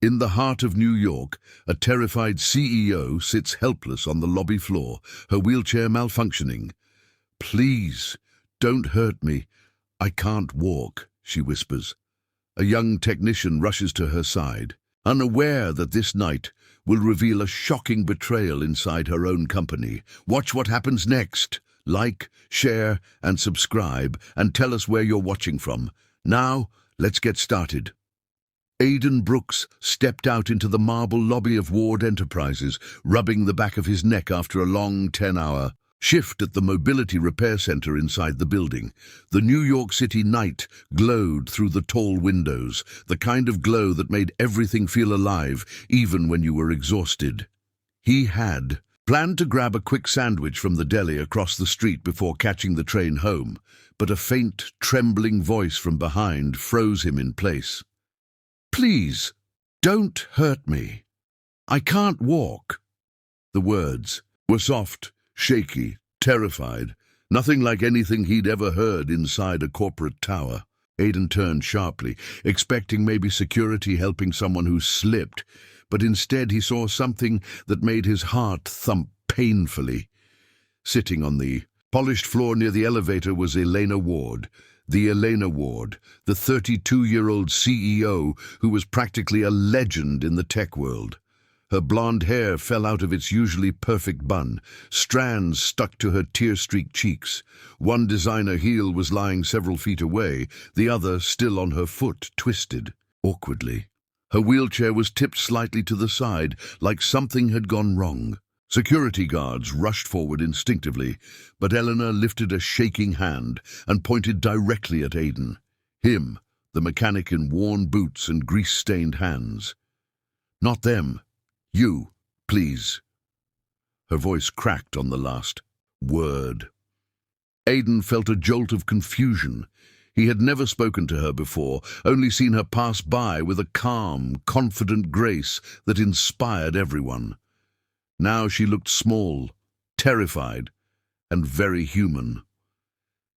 In the heart of New York, a terrified CEO sits helpless on the lobby floor, her wheelchair malfunctioning. "Please, don't hurt me. I can't walk," she whispers. A young technician rushes to her side, unaware that this night will reveal a shocking betrayal inside her own company. Watch what happens next. Like, share, and subscribe, and tell us where you're watching from. Now, let's get started. Aidan Brooks stepped out into the marble lobby of Ward Enterprises, rubbing the back of his neck after a long 10-hour shift at the mobility repair center inside the building. The New York City night glowed through the tall windows, the kind of glow that made everything feel alive, even when you were exhausted. He had planned to grab a quick sandwich from the deli across the street before catching the train home, but a faint, trembling voice from behind froze him in place. "Please, don't hurt me. I can't walk." The words were soft, shaky, terrified, nothing like anything he'd ever heard inside a corporate tower. Aidan turned sharply, expecting maybe security helping someone who slipped, but instead he saw something that made his heart thump painfully. Sitting on the polished floor near the elevator was Elena Ward. The 32-year-old CEO who was practically a legend in the tech world. Her blonde hair fell out of its usually perfect bun. Strands stuck to her tear-streaked cheeks. One designer heel was lying several feet away, the other still on her foot, twisted awkwardly. Her wheelchair was tipped slightly to the side, like something had gone wrong. Security guards rushed forward instinctively, but Eleanor lifted a shaking hand and pointed directly at Aidan. Him, the mechanic in worn boots and grease-stained hands. "Not them. You, please." Her voice cracked on the last word. Aidan felt a jolt of confusion. He had never spoken to her before, only seen her pass by with a calm, confident grace that inspired everyone. Now she looked small, terrified, and very human.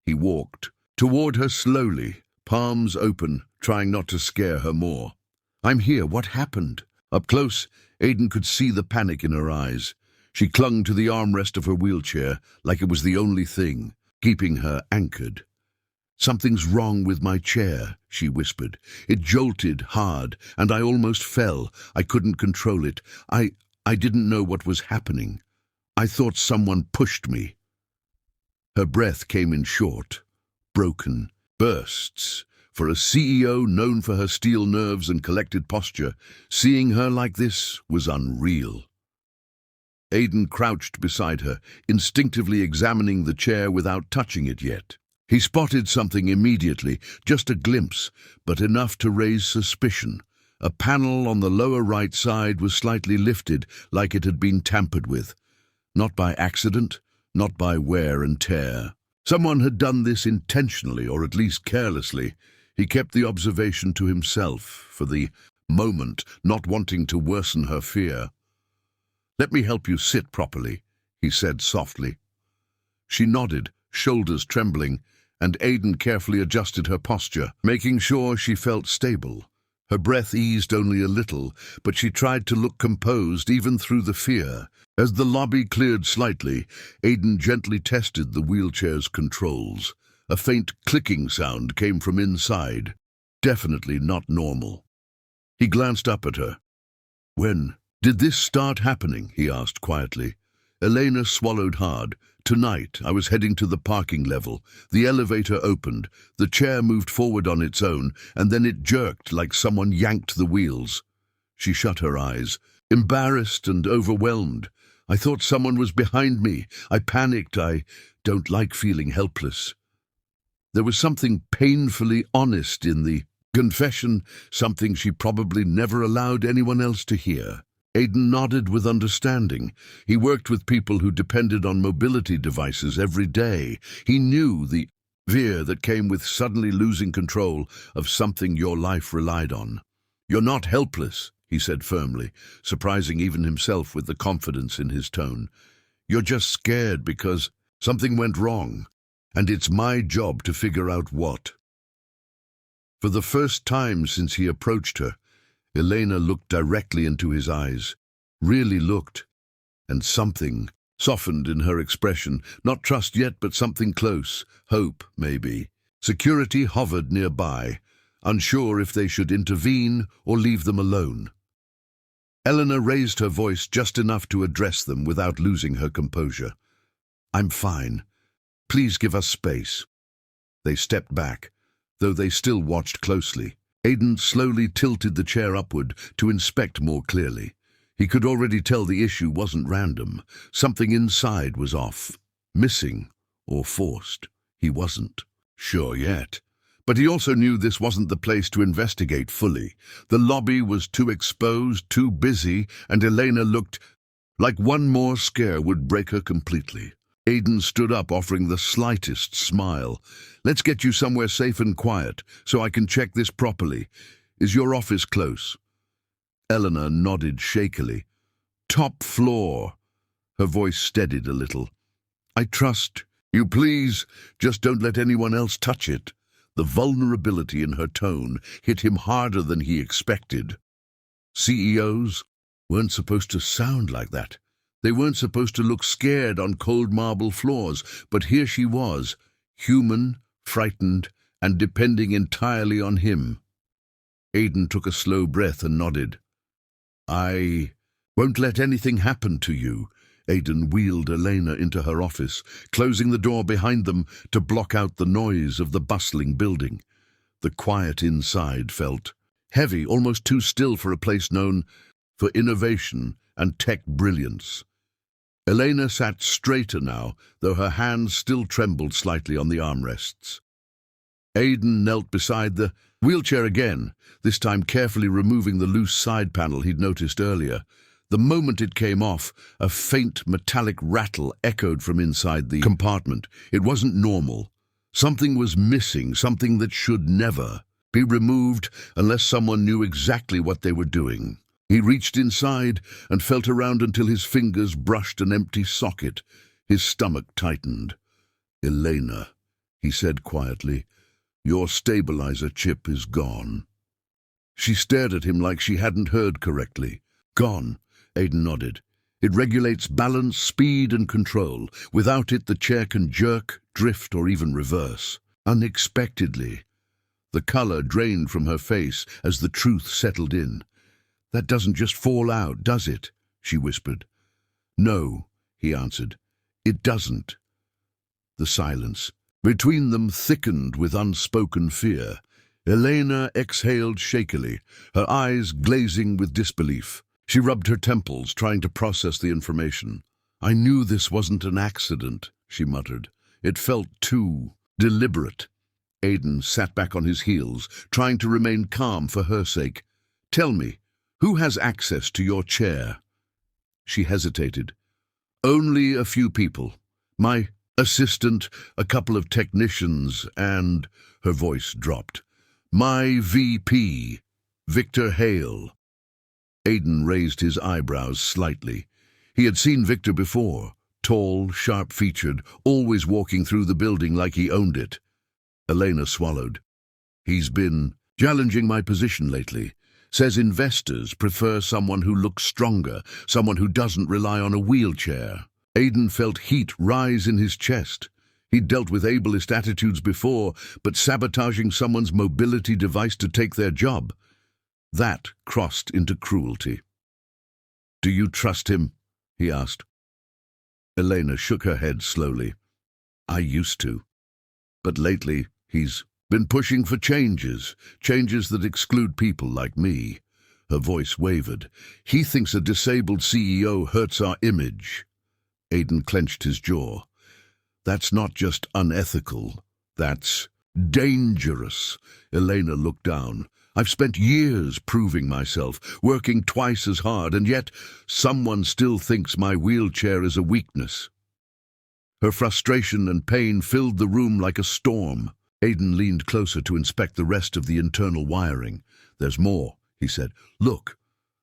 He walked toward her slowly, palms open, trying not to scare her more. "I'm here. What happened?" Up close, Aidan could see the panic in her eyes. She clung to the armrest of her wheelchair like it was the only thing keeping her anchored. "Something's wrong with my chair," she whispered. "It jolted hard, and I almost fell. I couldn't control it. I didn't know what was happening. I thought someone pushed me." Her breath came in short, broken bursts. For a CEO known for her steel nerves and collected posture, seeing her like this was unreal. Aidan crouched beside her, instinctively examining the chair without touching it yet. He spotted something immediately, just a glimpse, but enough to raise suspicion. A panel on the lower right side was slightly lifted, like it had been tampered with. Not by accident, not by wear and tear. Someone had done this intentionally, or at least carelessly. He kept the observation to himself, for the moment, not wanting to worsen her fear. "Let me help you sit properly," he said softly. She nodded, shoulders trembling, and Aidan carefully adjusted her posture, making sure she felt stable. Her breath eased only a little, but she tried to look composed even through the fear. As the lobby cleared slightly, Aidan gently tested the wheelchair's controls. A faint clicking sound came from inside, definitely not normal. He glanced up at her. "When did this start happening?" he asked quietly. Elena swallowed hard. "Tonight, I was heading to the parking level. The elevator opened. The chair moved forward on its own, and then it jerked like someone yanked the wheels." She shut her eyes, embarrassed and overwhelmed. "I thought someone was behind me. I panicked. I don't like feeling helpless." There was something painfully honest in the confession, something she probably never allowed anyone else to hear. Aidan nodded with understanding. He worked with people who depended on mobility devices every day. He knew the fear that came with suddenly losing control of something your life relied on. "You're not helpless," he said firmly, surprising even himself with the confidence in his tone. "You're just scared because something went wrong, and it's my job to figure out what." For the first time since he approached her, Elena looked directly into his eyes. Really looked. And something softened in her expression. Not trust yet, but something close. Hope, maybe. Security hovered nearby, unsure if they should intervene or leave them alone. Eleanor raised her voice just enough to address them without losing her composure. "I'm fine. Please give us space." They stepped back, though they still watched closely. Aidan slowly tilted the chair upward to inspect more clearly. He could already tell the issue wasn't random. Something inside was off, missing, or forced. He wasn't sure yet. But he also knew this wasn't the place to investigate fully. The lobby was too exposed, too busy, and Elena looked like one more scare would break her completely. Aidan stood up, offering the slightest smile. "Let's get you somewhere safe and quiet, so I can check this properly. Is your office close?" Eleanor nodded shakily. "Top floor." Her voice steadied a little. "I trust you, please. Just don't let anyone else touch it." The vulnerability in her tone hit him harder than he expected. CEOs weren't supposed to sound like that. They weren't supposed to look scared on cold marble floors, but here she was, human, frightened, and depending entirely on him. Aidan took a slow breath and nodded. "I won't let anything happen to you." Aidan wheeled Elena into her office, closing the door behind them to block out the noise of the bustling building. The quiet inside felt heavy, almost too still for a place known for innovation and tech brilliance. Elena sat straighter now, though her hands still trembled slightly on the armrests. Aidan knelt beside the wheelchair again, this time carefully removing the loose side panel he'd noticed earlier. The moment it came off, a faint metallic rattle echoed from inside the compartment. It wasn't normal. Something was missing, something that should never be removed unless someone knew exactly what they were doing. He reached inside and felt around until his fingers brushed an empty socket. His stomach tightened. "Elena," he said quietly, "your stabilizer chip is gone." She stared at him like she hadn't heard correctly. "Gone," Aidan nodded. "It regulates balance, speed, and control. Without it, the chair can jerk, drift, or even reverse." Unexpectedly, the color drained from her face as the truth settled in. "That doesn't just fall out, does it?" she whispered. "No," he answered. "It doesn't." The silence between them thickened with unspoken fear. Elena exhaled shakily, her eyes glazing with disbelief. She rubbed her temples, trying to process the information. "I knew this wasn't an accident," she muttered. "It felt too deliberate." Aidan sat back on his heels, trying to remain calm for her sake. "Tell me, who has access to your chair?" She hesitated. "Only a few people. My assistant, a couple of technicians, and—" her voice dropped. "My VP, Victor Hale." Aidan raised his eyebrows slightly. He had seen Victor before, tall, sharp-featured, always walking through the building like he owned it. Elena swallowed. "He's been challenging my position lately. Says investors prefer someone who looks stronger, someone who doesn't rely on a wheelchair." Aidan felt heat rise in his chest. He'd dealt with ableist attitudes before, but sabotaging someone's mobility device to take their job, that crossed into cruelty. "Do you trust him?" he asked. Elena shook her head slowly. "I used to. But lately, he's been pushing for changes that exclude people like me." Her voice wavered. "He thinks a disabled CEO hurts our image." Aidan clenched his jaw. "That's not just unethical. That's dangerous." Elena looked down. "I've spent years proving myself, working twice as hard, and yet someone still thinks my wheelchair is a weakness." Her frustration and pain filled the room like a storm. Aidan leaned closer to inspect the rest of the internal wiring. "There's more," he said. "Look."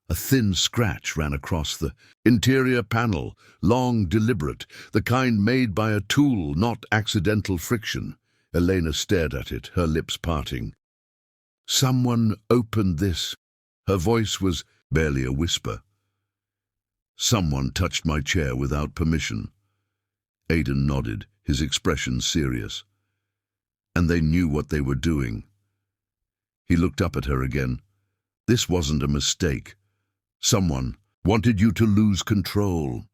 A thin scratch ran across the interior panel, long, deliberate, the kind made by a tool, not accidental friction. Elena stared at it, her lips parting. "Someone opened this Her voice was barely a whisper. "Someone touched my chair without permission." Aidan nodded, his expression serious. "And they knew what they were doing." He looked up at her again. "This wasn't a mistake. Someone wanted you to lose control."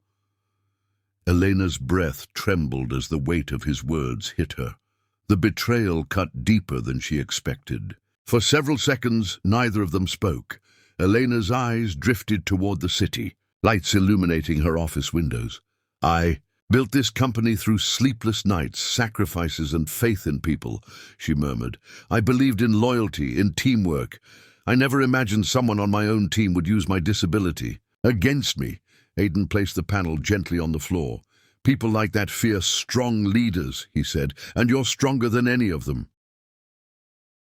Elena's breath trembled as the weight of his words hit her. The betrayal cut deeper than she expected. For several seconds, neither of them spoke. Elena's eyes drifted toward the city, lights illuminating her office windows. "I built this company through sleepless nights, sacrifices, and faith in people," she murmured. "I believed in loyalty, in teamwork. I never imagined someone on my own team would use my disability against me." Aidan placed the panel gently on the floor. "People like that fear strong leaders," he said, "and you're stronger than any of them."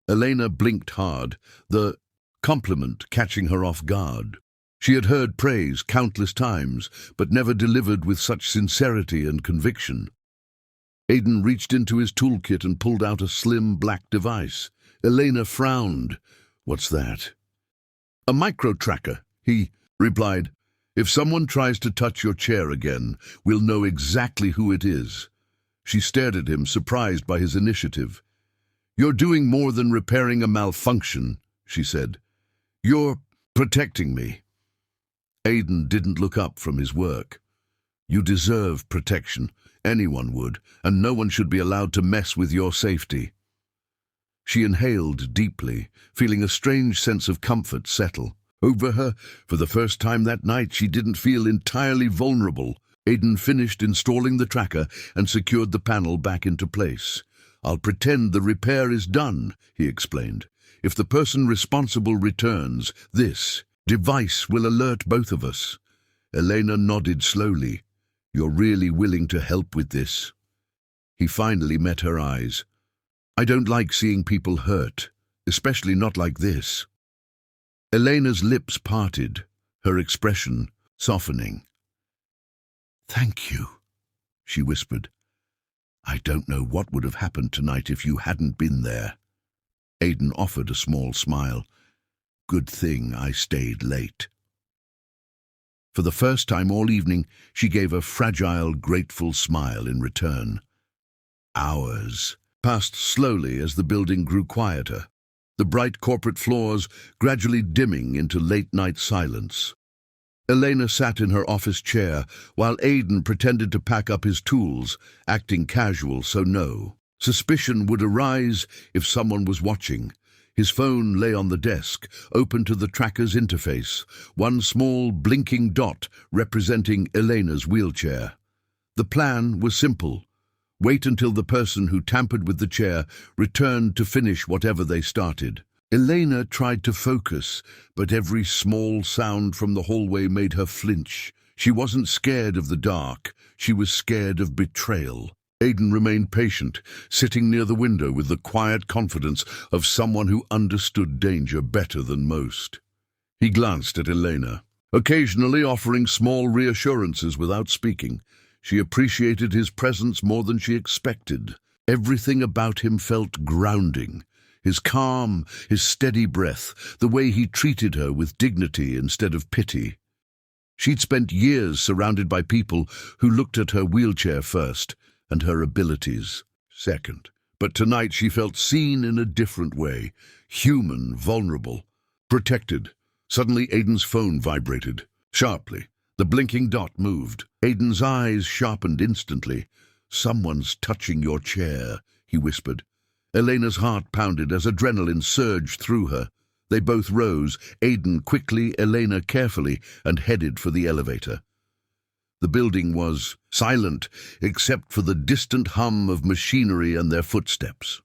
Elena blinked hard, the compliment catching her off guard. She had heard praise countless times, but never delivered with such sincerity and conviction. Aidan reached into his toolkit and pulled out a slim black device. Elena frowned. "What's that?" "A micro-tracker," he replied. "If someone tries to touch your chair again, we'll know exactly who it is." She stared at him, surprised by his initiative. "You're doing more than repairing a malfunction," she said. "You're protecting me." Aidan didn't look up from his work. "You deserve protection. Anyone would, and no one should be allowed to mess with your safety." She inhaled deeply, feeling a strange sense of comfort settle over her. For the first time that night, she didn't feel entirely vulnerable. Aidan finished installing the tracker and secured the panel back into place. "I'll pretend the repair is done," he explained. "If the person responsible returns, this device will alert both of us." Elena nodded slowly. "You're really willing to help with this?" He finally met her eyes. "I don't like seeing people hurt, especially not like this." Elena's lips parted, her expression softening. "Thank you," she whispered. "I don't know what would have happened tonight if you hadn't been there." Aidan offered a small smile. "Good thing I stayed late." For the first time all evening, she gave a fragile, grateful smile in return. Hours passed slowly as the building grew quieter, the bright corporate floors gradually dimming into late-night silence. Elena sat in her office chair while Aidan pretended to pack up his tools, acting casual so no suspicion would arise if someone was watching. His phone lay on the desk, open to the tracker's interface, one small blinking dot representing Elena's wheelchair. The plan was simple. Wait until the person who tampered with the chair returned to finish whatever they started. Elena tried to focus, but every small sound from the hallway made her flinch. She wasn't scared of the dark, she was scared of betrayal. Aidan remained patient, sitting near the window with the quiet confidence of someone who understood danger better than most. He glanced at Elena, occasionally offering small reassurances without speaking. She appreciated his presence more than she expected. Everything about him felt grounding. His calm, his steady breath, the way he treated her with dignity instead of pity. She'd spent years surrounded by people who looked at her wheelchair first, and her abilities second. But tonight she felt seen in a different way, human, vulnerable, protected. Suddenly Aidan's phone vibrated. Sharply, the blinking dot moved. Aidan's eyes sharpened instantly. "Someone's touching your chair," he whispered. Elena's heart pounded as adrenaline surged through her. They both rose, Aidan quickly, Elena carefully, and headed for the elevator. The building was silent, except for the distant hum of machinery and their footsteps.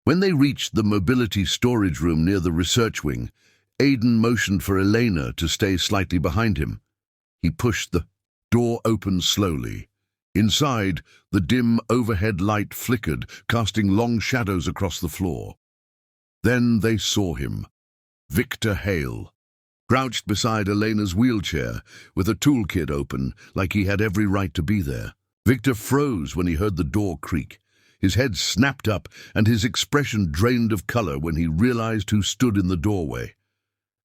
When they reached the mobility storage room near the research wing, Aidan motioned for Elena to stay slightly behind him. He pushed the door open slowly. Inside, the dim overhead light flickered, casting long shadows across the floor. Then they saw him, Victor Hale, crouched beside Elena's wheelchair, with a toolkit open, like he had every right to be there. Victor froze when he heard the door creak. His head snapped up, and his expression drained of color when he realized who stood in the doorway.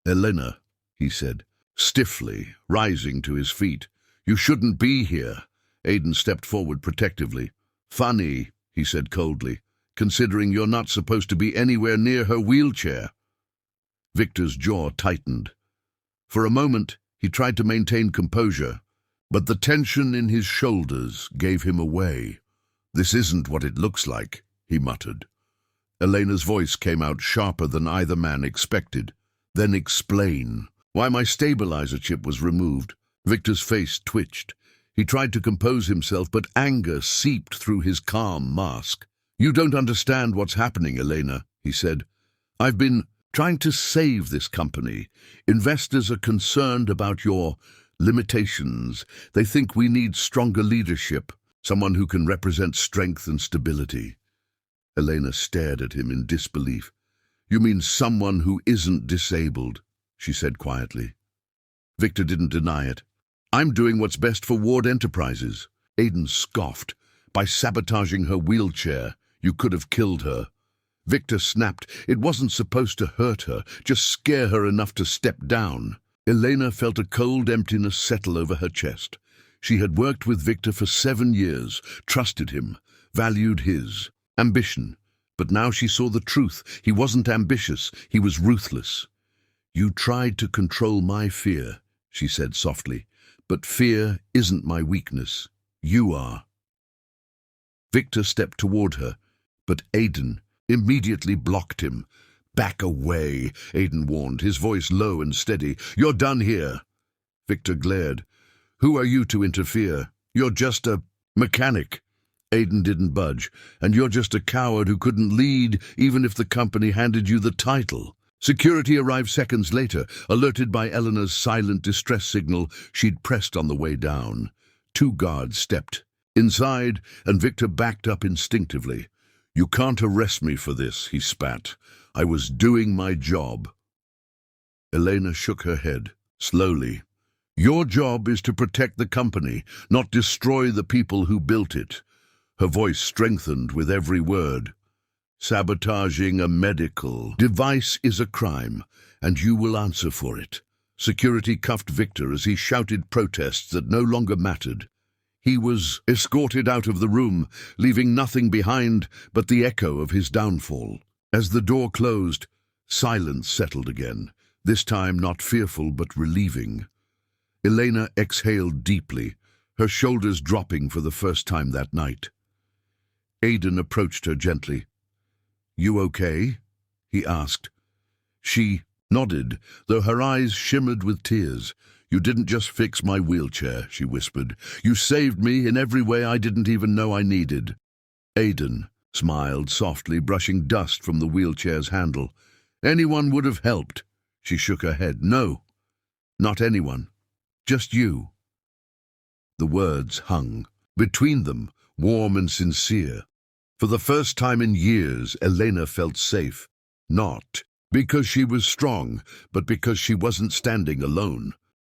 "Elena," he said, stiffly, rising to his feet. "You shouldn't be here." Aidan stepped forward protectively. "Funny," he said coldly, "considering you're not supposed to be anywhere near her wheelchair." Victor's jaw tightened. For a moment, he tried to maintain composure, but the tension in his shoulders gave him away. "This isn't what it looks like," he muttered. Elena's voice came out sharper than either man expected. "Then explain." "Why my stabilizer chip was removed." Victor's face twitched. He tried to compose himself, but anger seeped through his calm mask. "You don't understand what's happening, Elena," he said. "I've been trying to save this company. Investors are concerned about your limitations. They think we need stronger leadership, someone who can represent strength and stability." Elena stared at him in disbelief. "You mean someone who isn't disabled?" she said quietly. Victor didn't deny it. "I'm doing what's best for Ward Enterprises." Aidan scoffed. "By sabotaging her wheelchair, you could have killed her." Victor snapped. It wasn't supposed to hurt her, just scare her enough to step down. Elena felt a cold emptiness settle over her chest. She had worked with Victor for 7 years, trusted him, valued his ambition. But now she saw the truth. He wasn't ambitious, he was ruthless. "You tried to control my fear," she said softly. "But fear isn't my weakness. You are." Victor stepped toward her, but Aidan immediately blocked him. "Back away," Aidan warned, his voice low and steady. "You're done here." Victor glared. "Who are you to interfere? You're just a mechanic." Aidan didn't budge. "And you're just a coward who couldn't lead even if the company handed you the title." Security arrived seconds later, alerted by Eleanor's silent distress signal she'd pressed on the way down. 2 guards stepped inside, and Victor backed up instinctively. "You can't arrest me for this," he spat. "I was doing my job." Elena shook her head, slowly. "Your job is to protect the company, not destroy the people who built it." Her voice strengthened with every word. "Sabotaging a medical device is a crime, and you will answer for it." Security cuffed Victor as he shouted protests that no longer mattered. He was escorted out of the room, leaving nothing behind but the echo of his downfall. As the door closed, silence settled again, this time not fearful but relieving. Elena exhaled deeply, her shoulders dropping for the first time that night. Aidan approached her gently. "You okay?" he asked. She nodded, though her eyes shimmered with tears. "You didn't just fix my wheelchair," she whispered. "You saved me in every way I didn't even know I needed." Aidan smiled softly, brushing dust from the wheelchair's handle. "Anyone would have helped." She shook her head. "No, not anyone. Just you." The words hung between them, warm and sincere. For the first time in years, Elena felt safe. Not because she was strong, but because she wasn't standing alone.